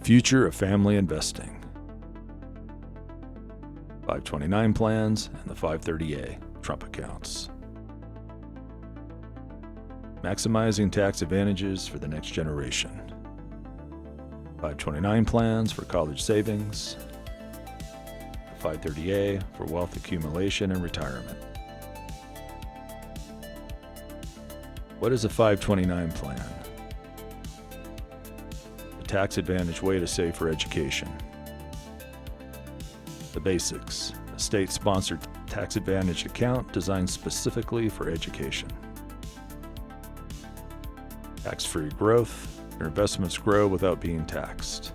future of family investing. 529 plans and the 530A Trump accounts. Maximizing tax advantages for the next generation. 529 plans for college savings. The 530A for wealth accumulation and retirement. What is a 529 plan? A tax advantage way to save for education. The basics: a state-sponsored tax advantage account designed specifically for education. Tax-free growth: your investments grow without being taxed.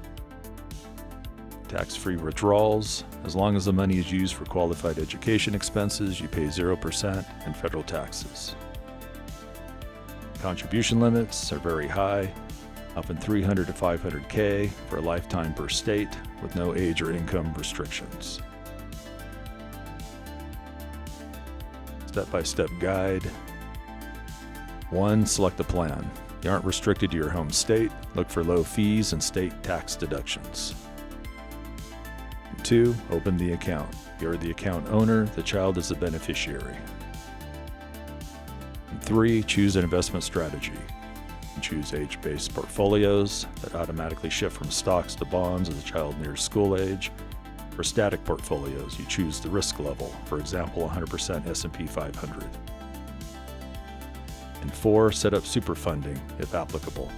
Tax-free withdrawals: as long as the money is used for qualified education expenses, you pay 0% in federal taxes. Contribution limits are very high, often $300 to $500K for a lifetime per state, with no age or income restrictions. Step-by-step guide. 1. Select the plan. You aren't restricted to your home state. Look for low fees and state tax deductions. 2. Open the account. You're the account owner, the child is the beneficiary. 3. Choose an investment strategy. Choose age-based portfolios that automatically shift from stocks to bonds as the child nears school age. For static portfolios, you choose the risk level, for example, 100% S&P 500. And 4, set up super funding, if applicable.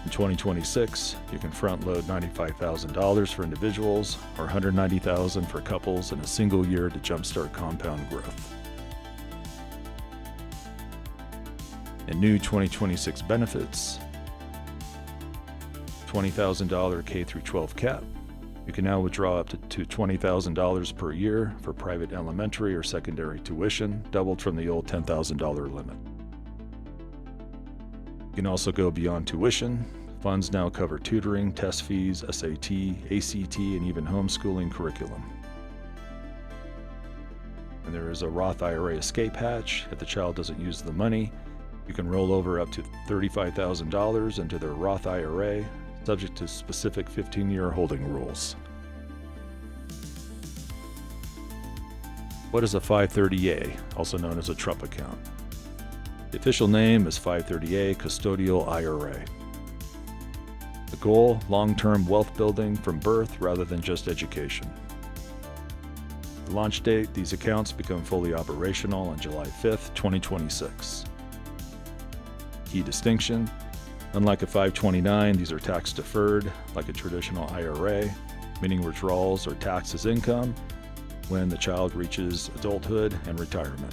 In 2026, you can front-load $95,000 for individuals or $190,000 for couples in a single year to jumpstart compound growth. And new 2026 benefits: $20,000 K-12 cap. You can now withdraw up to $20,000 per year for private elementary or secondary tuition, doubled from the old $10,000 limit. You can also go beyond tuition. Funds now cover tutoring, test fees, SAT, ACT, and even homeschooling curriculum. And there is a Roth IRA escape hatch. If the child doesn't use the money, you can roll over up to $35,000 into their Roth IRA, subject to specific 15-year holding rules. What is a 530A, also known as a Trump account? The official name is 530A Custodial IRA. The goal: long-term wealth building from birth rather than just education. The launch date: these accounts become fully operational on July 5th, 2026. Key distinction: unlike a 529, these are tax deferred, like a traditional IRA, meaning withdrawals are taxed as income when the child reaches adulthood and retirement.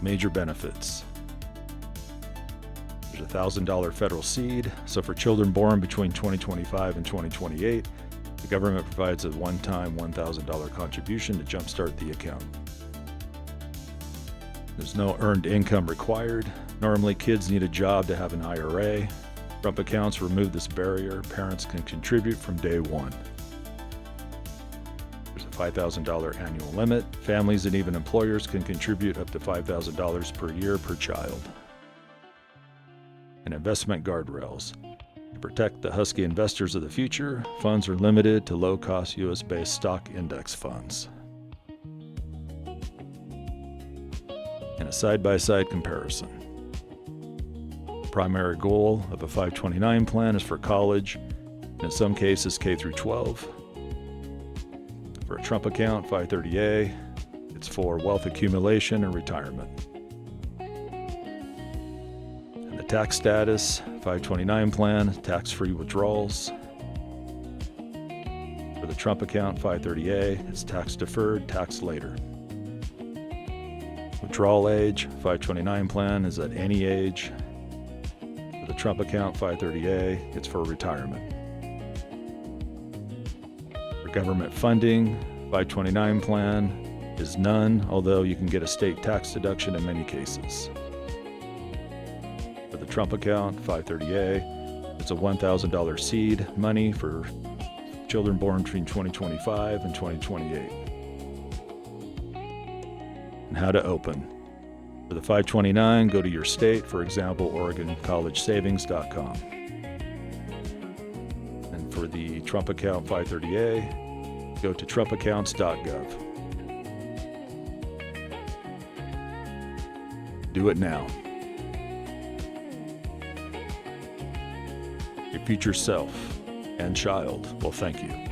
Major benefits: there's a $1,000 federal seed, so for children born between 2025 and 2028, the government provides a one-time $1,000 contribution to jumpstart the account. There's no earned income required. Normally, kids need a job to have an IRA. Trump accounts remove this barrier. Parents can contribute from day one. There's a $5,000 annual limit. Families and even employers can contribute up to $5,000 per year per child. And investment guardrails. To protect the husky investors of the future, funds are limited to low-cost U.S.-based stock index funds. And a side-by-side comparison. Primary goal of a 529 plan is for college, and in some cases K-12. For a Trump account, 530A, it's for wealth accumulation and retirement. And the tax status: 529 plan, tax-free withdrawals. For the Trump account, 530A, it's tax deferred, tax later. Withdrawal age: 529 plan is at any age. For the Trump account, 530A, it's for retirement. For government funding, 529 plan is none, although you can get a state tax deduction in many cases. For the Trump account, 530A, it's a $1,000 seed money for children born between 2025 and 2028. And how to open. For the 529, go to your state, for example, OregonCollegeSavings.com. And for the Trump account 530A, go to TrumpAccounts.gov. Do it now. Your future self and child will thank you.